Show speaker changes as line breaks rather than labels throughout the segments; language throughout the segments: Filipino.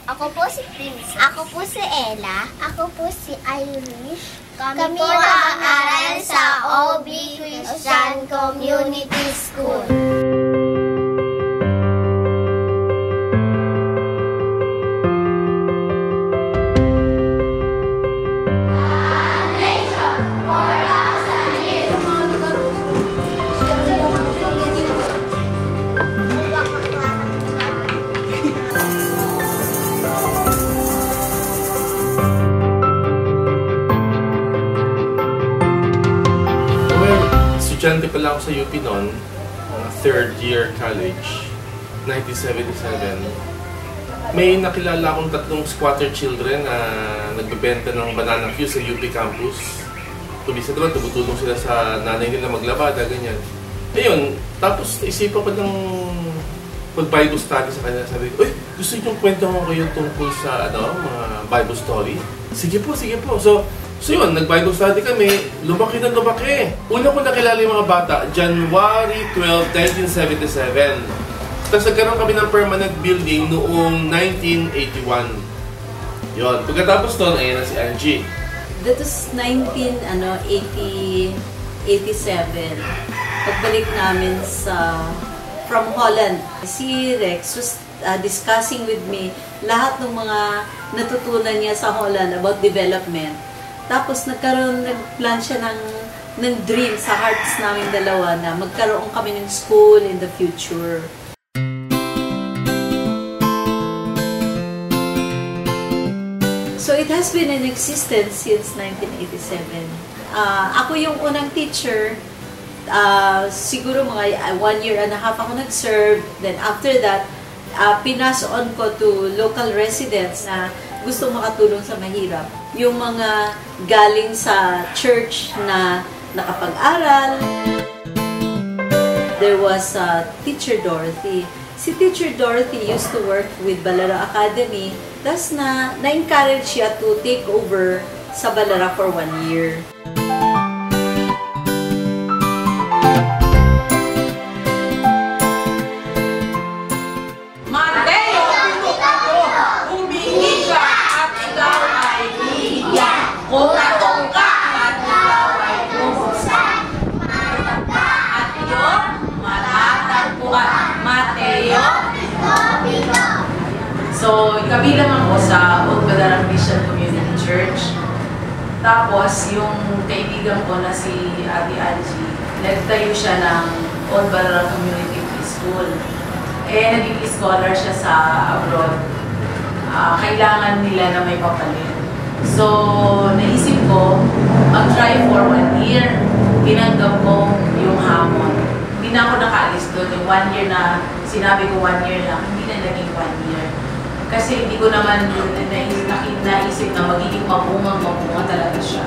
Ako po si Princess. Ako po si Ella. Ako po si Irish. Kami po nag-aaral sa OB Christian Community School.
Estudyante pa lang ako sa UP noon, third year college, 1977. May nakilala akong tatlong squatter children na nagbebenta ng banana Q sa UP campus. Tubisa naman, tumutulong sila sa nanay nila maglabada, ganyan. Ayun, tapos isipan ko ng mag-Bible study sa kanila. Sabi ko, uy, gusto nyo kwento ko kayo tungkol sa mga Bible story? Sige po, sige po. So yun, nag-Bible study kami, lumaki na lumaki. Una ko nakilala yung mga bata, January 12, 1977. Tapos nagkaroon kami ng permanent building noong 1981. Yun, pagkatapos doon, ayan na si Angie.
That was 1987. Pagbalik namin from Holland. Si Rex was discussing with me lahat ng mga natutunan niya sa Holland about development. Tapos nag-plan siya ng dream sa hearts namin dalawa na magkaroon kami ng school in the future. So it has been in existence since 1987. Ako yung unang teacher. Siguro mga 1 year and a half ako nag-serve. Then after that, pinas on ko to local residents na gusto makatulong sa mahirap. Yung mga galing sa church na nakapag-aral. There was Teacher Dorothy. Si Teacher Dorothy used to work with Balara Academy. Tapos na-encourage siya to take over sa Balara for 1 year.
So, kabilang ako sa Old Balara Christian Community Church. Tapos, yung kaibigan ko na si Ate Angie, nagtayo siya ng Old Balara Community School. Naging scholar siya sa abroad. Kailangan nila na may papalit. So, naisip ko, mag-try for 1 year. Tinanggap ko yung hamon. Hindi na ako nakaalis doon. Yung 1 year na, sinabi ko 1 year lang, hindi na naging 1 year. Kasi hindi ko naman naisip na magiging mapunga talaga siya.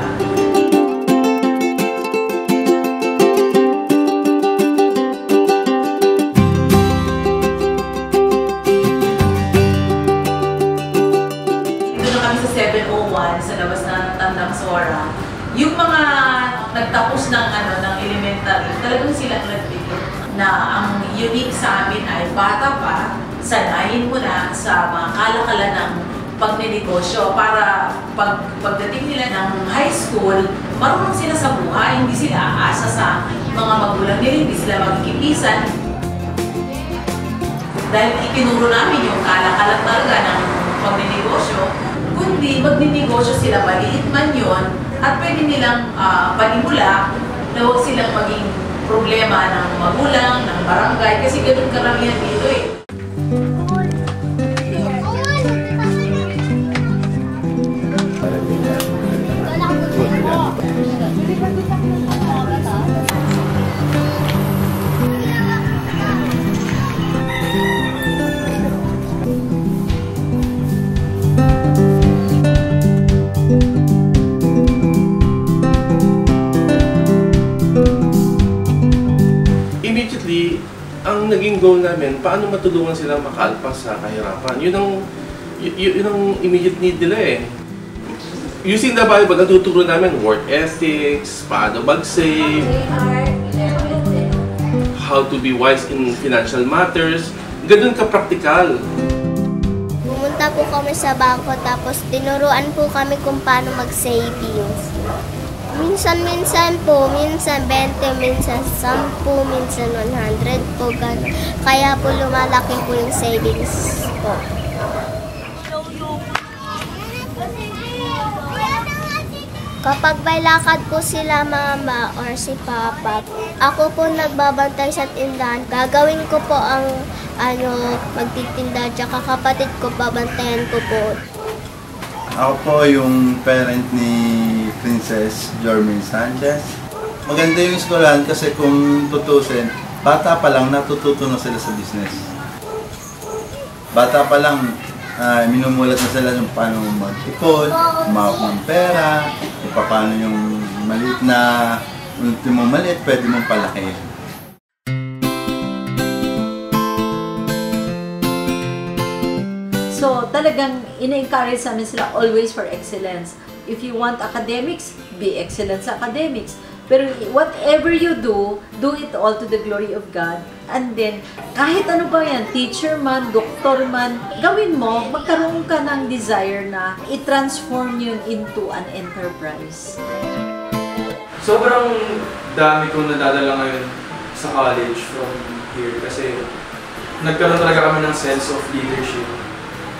Dito na kami sa 701, sa labas ng Tandang Sora. Yung mga nagtapos ng elementary, talagang silang nagbigay na ang unique sa amin ay bata pa, sanayin mo na sa mga kalakalan ng pagnenegosyo para pagdating nila ng high school, marunong sila sa buhay, hindi sila aasa sa mga magulang nila, hindi sila magkikipisan. Dahil itinuro namin yung kalakalan talaga ng pagnenegosyo, kundi magnenegosyo sila, maliit man yun, at pwede nilang panimula na huwag silang maging problema ng magulang, ng barangay, kasi ganun karamihan dito eh.
Immediately, ang naging goal namin, paano matulungan sila makalpas sa kahirapan. Yun ang immediate need nila eh. Using the Bible, natuturo namin work ethics, paano mag-save, how to be wise in financial matters. Ganun ka-practical.
Pumunta Pumunta po kami sa bangko tapos tinuruan po kami kung paano mag-savings. Minsan po, minsan 20, minsan 10, minsan 100 po, gano'n. Kaya po lumalaki po yung savings po. Kapag may lakad po sila mama or si papa, ako po nagbabantay sa tindahan. Gagawin ko po ang magtitinda, tsaka kapatid ko babantayan ko po.
Ako po yung parent ni Princess Jormin Sanchez. Maganda yung eskwelahan kasi kung tutusin, bata pa lang natututo na sila sa business. Bata pa lang, minumulat na sila yung paano mag-ipon, umawak ng pera, paano yung maliit na, ultimo maliit, pwede mong palakihin.
So, talagang ina-encourage namin sila always for excellence. If you want academics, be excellent sa academics. Pero whatever you do it all to the glory of God. And then, kahit ano ba yan, teacher man, doktor man, gawin mo, magkaroon ka ng desire na i-transform yun into an enterprise.
Sobrang dami kong nadadala ngayon sa college from here kasi nagkaroon talaga kami ng sense of leadership.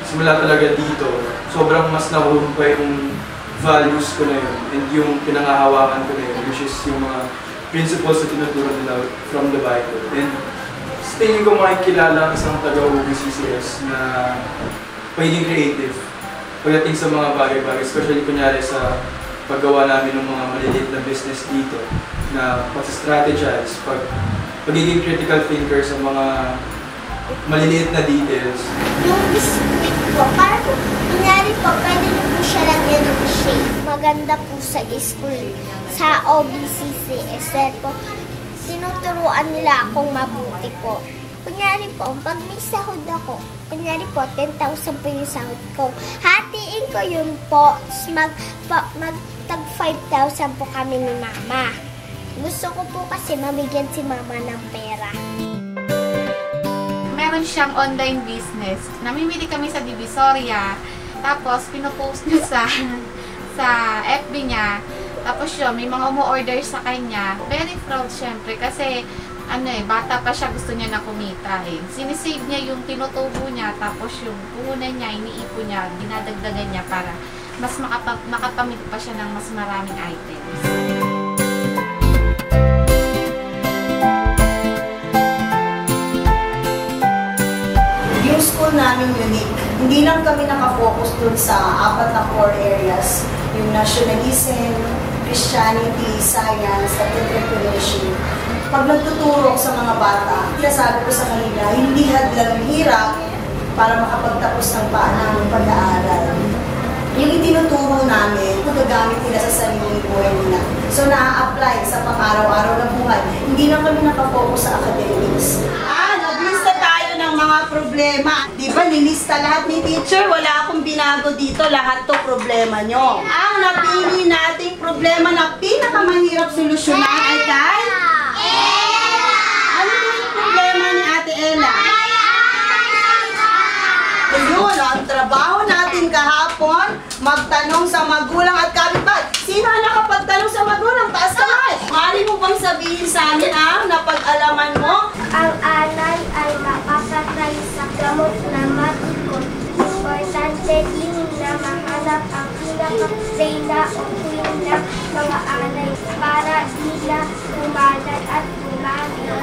Simula talaga dito, sobrang mas nahuhumpay yung values ko na yun and yung pinangahawakan ko na yun, which is yung mga principles na tinuturo nila from the Bible. And sa tingin ko makikilala ang isang taga-OBCCS na pagiging creative pagdating sa mga bagay-bagay, especially kunyari sa paggawa namin ng mga maliliit na business dito na pag-strategize, pagiging critical thinker sa mga maliliit na details.
Yung biscuit po, parang kunyari po, pwede niyo po siya lagyan ng shape. Maganda po sa school, sa OBCCS po. Tinuturuan nila akong mabuti po. Kunyari po, pag may sahod ako, kunyari po, 10,000 po yung sahod ko. Hatiin ko yun po, tag 5,000 po kami ni mama. Gusto ko po kasi mamigyan si mama ng pera.
Meron siyang online business. Namimili kami sa Divisoria. Tapos, pinopost niya sa FB niya. Tapos yun, may mga umu-order sa kanya. Very proud syempre kasi bata pa siya, gusto niya na kumita eh. Sinisave niya yung tinutubo niya, tapos yung puhunan niya, iniipon niya, dinadagdagan niya para mas makapamit pa siya ng mas maraming items.
Yung school namin unique. Hindi lang kami nakafocus dun sa 4 na core areas. Yung nationalism, Christianity, science, at entrepreneurship. Pag nagtuturo sa mga bata, sinasabi ko sa kanila, hindi hadlang hirap para makapagtapos ng pag-aaral. Yung itinuturo namin, magagamit nila sa sariling buhay nila. So, na-apply sa pang-araw-araw na buhay. Hindi lang kami nakafocus sa academics. Naglista tayo ng mga problema. Di ba, nilista lahat ni teacher? Wala akong binago dito. Lahat to problema nyo. Ang napili nating problema na pinakamahirap solusyonan ay kay ano yung problema ni Ate Ella? Yun, ang trabaho natin kahapon, magtanong sa magulang at kapitbahay. Sino ang nakapagtanong sa magulang? Taas kamay! Maaari mo bang sabihin sa amin ang napag-alaman mo?
Ang alay ay nakasakay sa gamot na matikot. Importante din na mahanap ang pinaka-reyna o queen ng mga alay para sila umalan at umalan.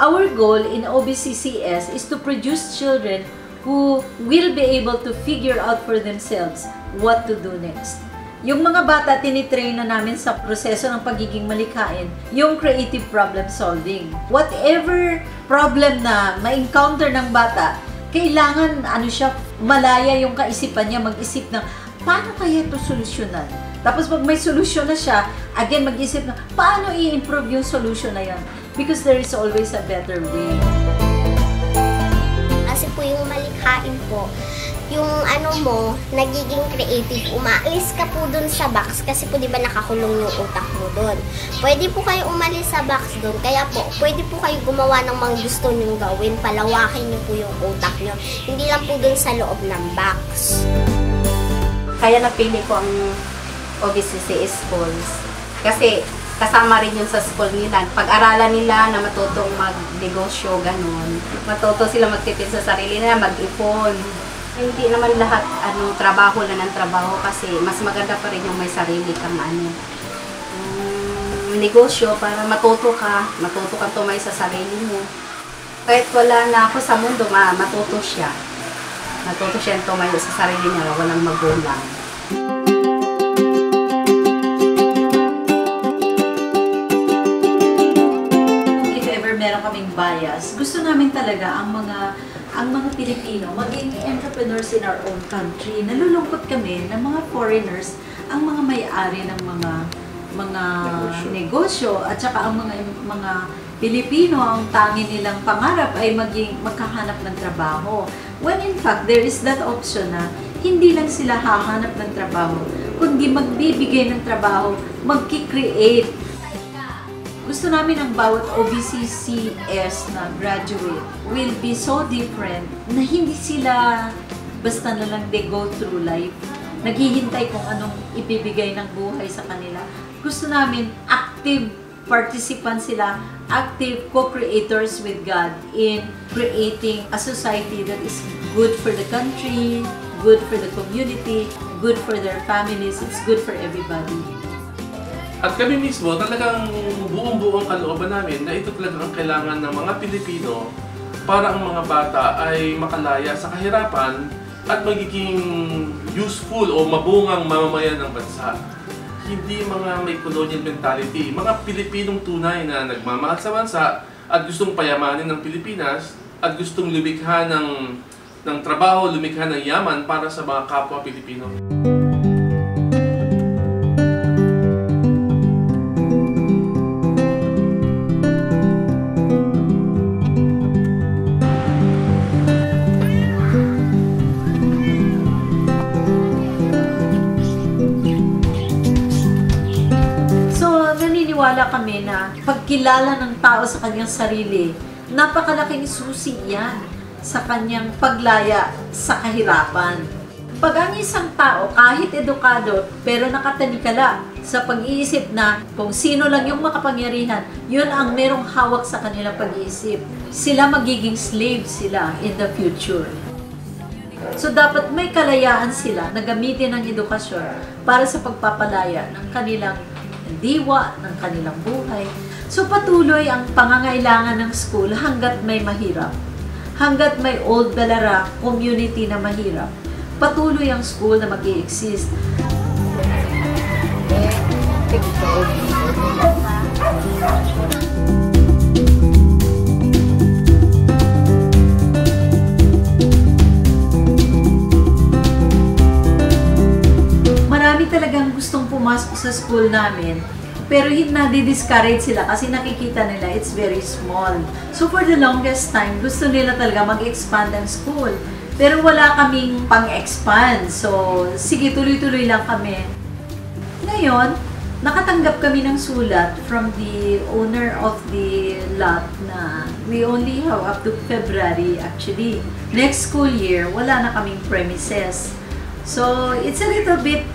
Our goal in OBCCS is to produce children who will be able to figure out for themselves what to do next. Yung mga bata, tinitrain na namin sa proseso ng pagiging malikhain, yung creative problem solving. Whatever problem na ma-encounter ng bata, kailangan malaya yung kaisipan niya, mag-isip na, paano kaya ito solusyonan? Tapos pag may solusyon na siya, again mag-isip na, paano i-improve yung solution na yan? Because there is always a better way.
Kasi po yung malikhain po, yung ano mo, nagiging creative, umaalis ka po dun sa box kasi po di ba nakakulong yung utak mo dun. Pwede po kayo umalis sa box dun, kaya po, pwede po kayo gumawa ng mga gusto nyong gawin, palawakin nyo po yung utak nyo. Hindi lang po dun sa loob ng box.
Kaya napili ko ang OBCC Schools kasi kasama rin yun sa school nila. Pag-aralan nila na matutong mag-negosyo, ganun. Matuto sila magtipid sa sarili nila, mag-ipon. Hindi naman lahat trabaho lang ng trabaho kasi mas maganda pa rin yung may sarili kang negosyo para matuto kang tumay sa sarili mo. Kahit wala na ako sa mundo, matuto siya. Matuto siya tumayo sa sarili niya, walang magulang.
If ever meron kaming bias, gusto namin talaga ang mga Pilipino maging entrepreneurs in our own country. Nalulungkot kami na mga foreigners ang mga may-ari ng mga negosyo at saka ang mga Pilipino ang tangi nilang pangarap ay magkahanap ng trabaho. When in fact, there is that option na hindi lang sila hahanap ng trabaho, kundi magbibigay ng trabaho, magki-create. Gusto namin ang bawat OBCCS na graduate will be so different na hindi sila basta na lang they go through life. Naghihintay kung anong ibibigay ng buhay sa kanila. Gusto namin active participants sila, active co-creators with God in creating a society that is good for the country, good for the community, good for their families, it's good for everybody.
At kami mismo, talagang buong-buong kalooban namin na ito talaga ang kailangan ng mga Pilipino para ang mga bata ay makalaya sa kahirapan at magiging useful o mabungang mamamayan ng bansa. Hindi mga may colonial mentality, mga Pilipinong tunay na nagmamahal sa bansa at gustong payamanin ng Pilipinas at gustong lumikha ng trabaho, lumikha ng yaman para sa mga kapwa Pilipino.
Naniniwala kami na pagkilala ng tao sa kanyang sarili, napakalaking susi yan sa kanyang paglaya sa kahirapan. Pag ang isang tao, kahit edukado, pero nakatanikala sa pag-iisip na kung sino lang yung makapangyarihan, yun ang merong hawak sa kanilang pag-iisip. Sila magiging slave sila in the future. So dapat may kalayaan sila na gamitin ang edukasyon para sa pagpapalaya ng kanilang diwa, ng kanilang buhay. So patuloy ang pangangailangan ng school hanggat may mahirap. Hanggat may old Balara community na mahirap, patuloy ang school na mag-i-exist. Marami talagang gustong pumasok sa school namin, pero nadi-discourage sila kasi nakikita nila it's very small. So for the longest time, gusto nila talaga mag-expand ang school. Pero wala kaming pang-expand. So sige, tuloy-tuloy lang kami. Ngayon, nakatanggap kami ng sulat from the owner of the lot na we only have up to February actually. Next school year, wala na kaming premises. So it's a little bit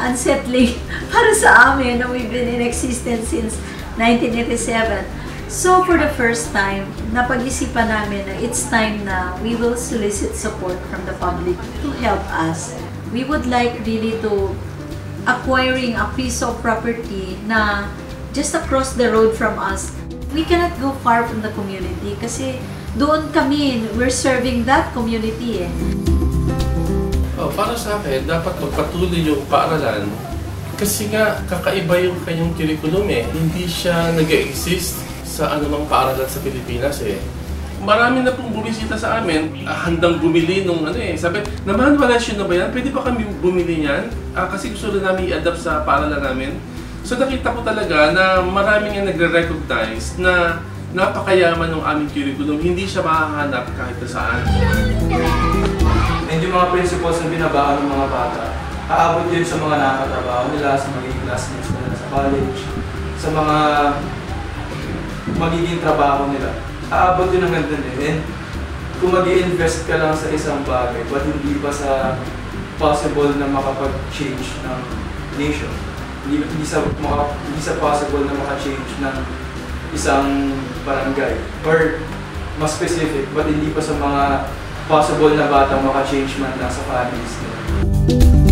unsettling para sa amin na we've been in existence since 1987. So for the first time, napag-isipan namin na it's time na we will solicit support from the public to help us. We would like really to acquiring a piece of property na just across the road from us. We cannot go far from the community kasi doon kami, we're serving that community eh.
Para sa akin, dapat magpatuloy yung paaralan kasi nga kakaiba yung kanyang curriculum eh. Hindi siya nag-exist sa anumang paaralan sa Pilipinas eh. Marami na pong bumisita sa amin, handang bumili nung sabi, naman valasyon na ba yan? Pwede ba kami bumili niyan? Kasi gusto na namin i-adapt sa paaralan namin. So nakita ko talaga na maraming nagre-recognize na napakayaman ng aming curriculum, hindi siya mahahanap kahit saan.
And yung mga principles na binabaan ng mga bata, aabot yun sa mga nakakatrabaho nila, sa magiging classmates nila sa college, sa mga magiging trabaho nila. Aabot yun hanggang dun eh. And kung mag-i-invest ka lang sa isang bagay, but hindi pa sa possible na makapag-change ng nation, hindi sa possible na maka-change ng isang barangay, or mas specific, but hindi pa sa mga possible na batang maka-change man lang sa families nila.